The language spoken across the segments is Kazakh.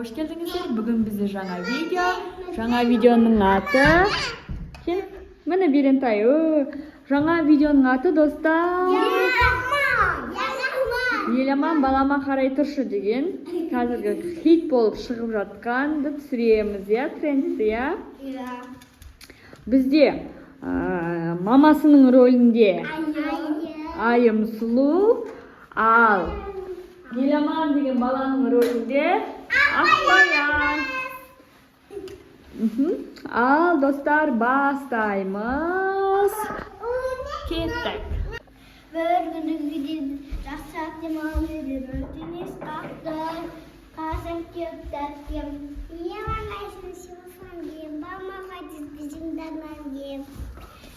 hoş geldingizler. Bugün bizde жаңа видео. Жаңа видеонun аты Міне Берентай. Жаңа видеонun аты достар. Еламан балама қарай тұршы деген қазіргі хит болып шығып жатқанды түсіреміз, трендті, Бізде мамасының рөлінде Айым Сұлу, ал Еламан деген баланың рөлінде Ақбаян. Ал достар, бастаймыз. Кеттік. Bir günün gidin, rasat yaman verir, öteniz kalktır, kasem köpterkim. Yaman aysın şifan diyeyim, bama hadis bizimden diyeyim.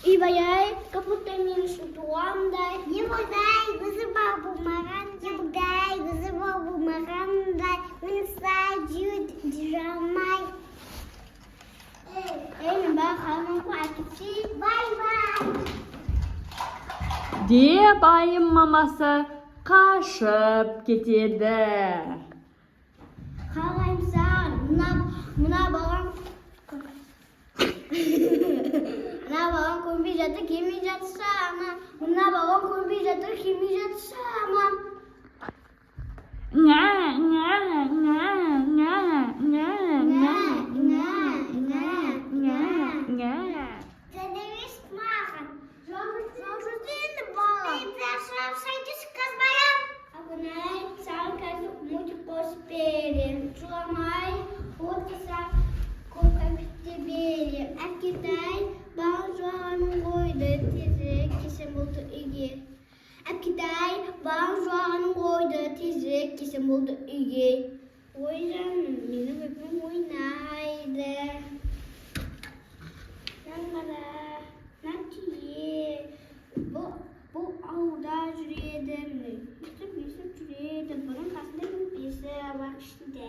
İbayay, kaputayım şu tuğamda. Yıbuday, kızı babu maranda. Yıbuday, kızı babu maranda. Mınısa cüd dramay. Eyni ben kalmam kuakipsi. Bye bye. Деп айым мамасы қашып кетеді. Қалайым саған, мына балам көнбей жатыр, келмей жатса, мына балам көнбей жатыр, келмей жатса, Kesin buldu iyi. O yüzden benim öpüm oynaydı. Yanlara natiye bu avda jüriyedim. Yusuf jüriyedim. Bunun kasında bir piyasa bak işte.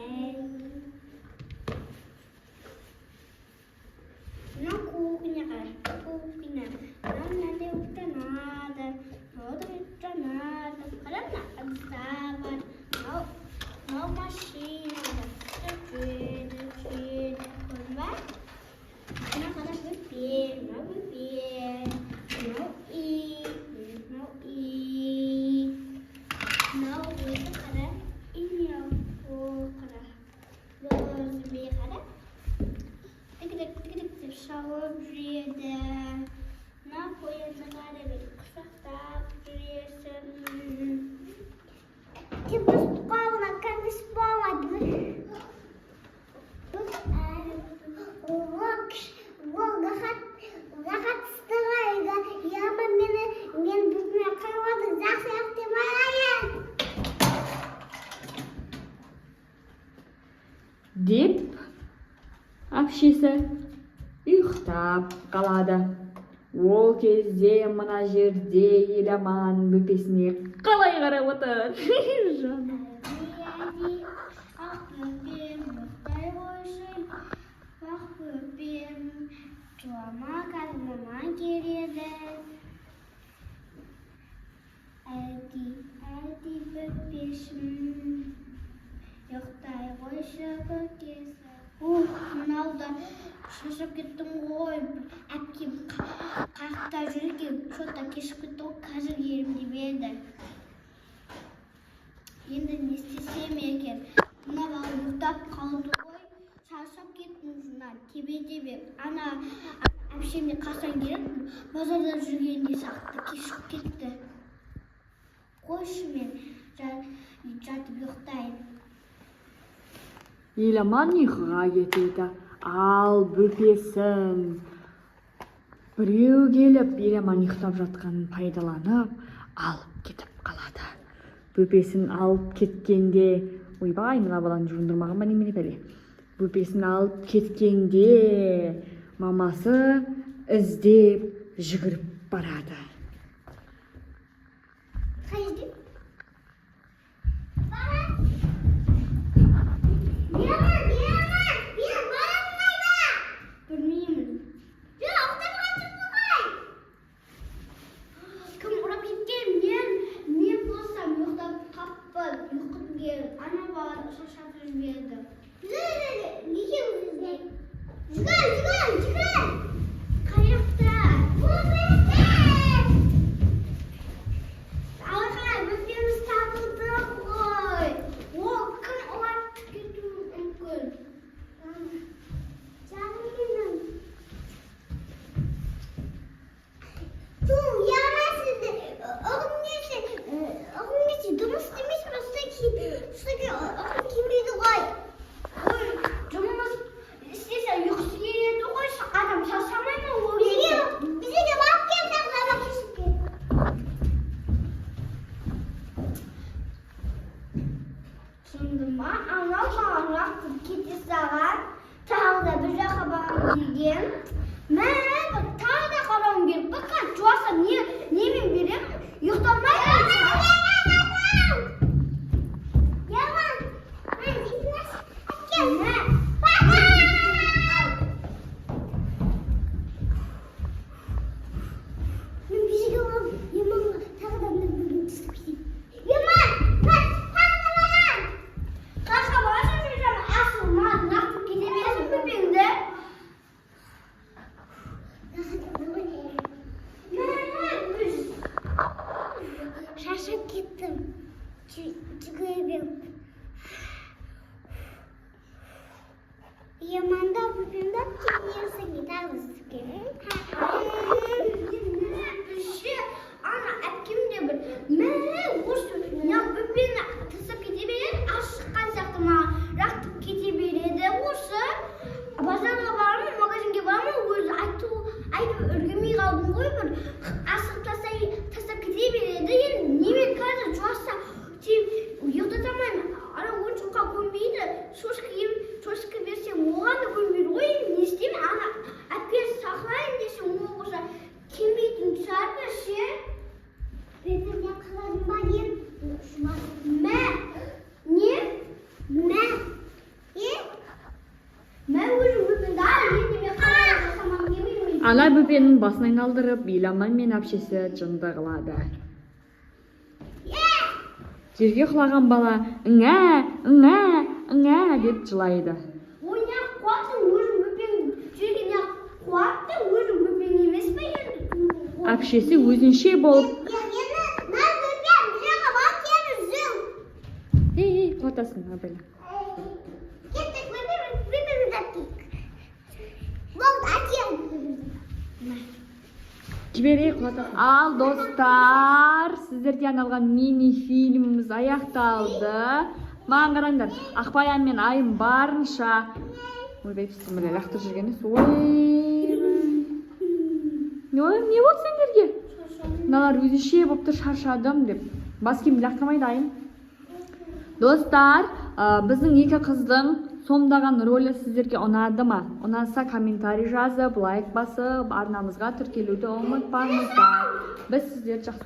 Ne kuğunya kadar. Kuğunya. Nerede utanada. Orada utanada. Karena sabar. No machine. Деп әпшесі ұйықтап қалады. Ол кезде мына жерде Еламан бөпесіне қалай қарап отыр. Мынаудан шашып кеттім ғой. Әпкем қақта жүрген, шота кешіп кетті ғой, қазір ерім деп еді. Енді не істесем екен? Мына бала ұйықтап қалды ғой. Шашып кеттім жынан, тебе-тебе. Ана әпшемде қасан керек, базарда жүргенде сақты кешіп кетті. Қойшы мен жатып ұйықтайын. Еламан ұйқыға кетеді. Ал бөпесін біреу келіп Еламан ұйықтап жатқанын пайдаланып алып кетіп қалады. Бөпесін алып кеткенде, ойбай, мына баланы жуындырмаған ба немене бәле. Бөпесін алып кеткенде мамасы іздеп жүгіріп барады. Ana bana şaşırtır bir yerde. уақыт кете саған тағы да бір жаққа барамын деген мә тағы да қарауым керек па қазір жуаса немен беремін ұйықтамаймын шаршап кеттім жүгірем ямандап үпемдап келесің тағысы керек ана әпкем де бір мә осы неғып үпені тастап кете береді ашыққан сияқты маған рақтып кете береді осы базарға барамын магазинге барамын өзі айтып үлгермей қалдым ғой бір асығып тастап кете береді енді немен қазір жуаса ұйықтата алмаймын ана ойыншыққа көнбейді шошқа берсем оған да көнбейді ғой енді не істеймін ана әпкені сақылайын десем ол болса келмейтін шығар ба ше бетімде қаладым ба ем мә не мә өзім өтінді енді мен қалай жасамам келмеймін ана бөпенің басын айналдырып еламан мен әпшесі жынды қылады. Жерге құлаған бала ыңә деп жылайды. ой неғып қуаттың өзім бөпең жерге неғып қуатты өзім бөпең емес па енді Әпшесі өзінше болып қуатасын абайла. Жібере қуатасын. Ал достар, сіздерге арналған мини-фильміміз аяқталды. Маған қараңдар, Ақбаян мен Айым барынша ойбай бісміллә лақтырып жүргені не болды сендерге? Мыналар өзінше болып тұр шаршадым деп. Бас киім лақтырмайды Айым. Достар, біздің екі қыздың сомдаған рөлі сіздерге ұнады ма? Ұнаса комментарий жазып, лайк басып, арнамызға тіркелуді ұмытпаңыздар. Біз сіздерді жақсы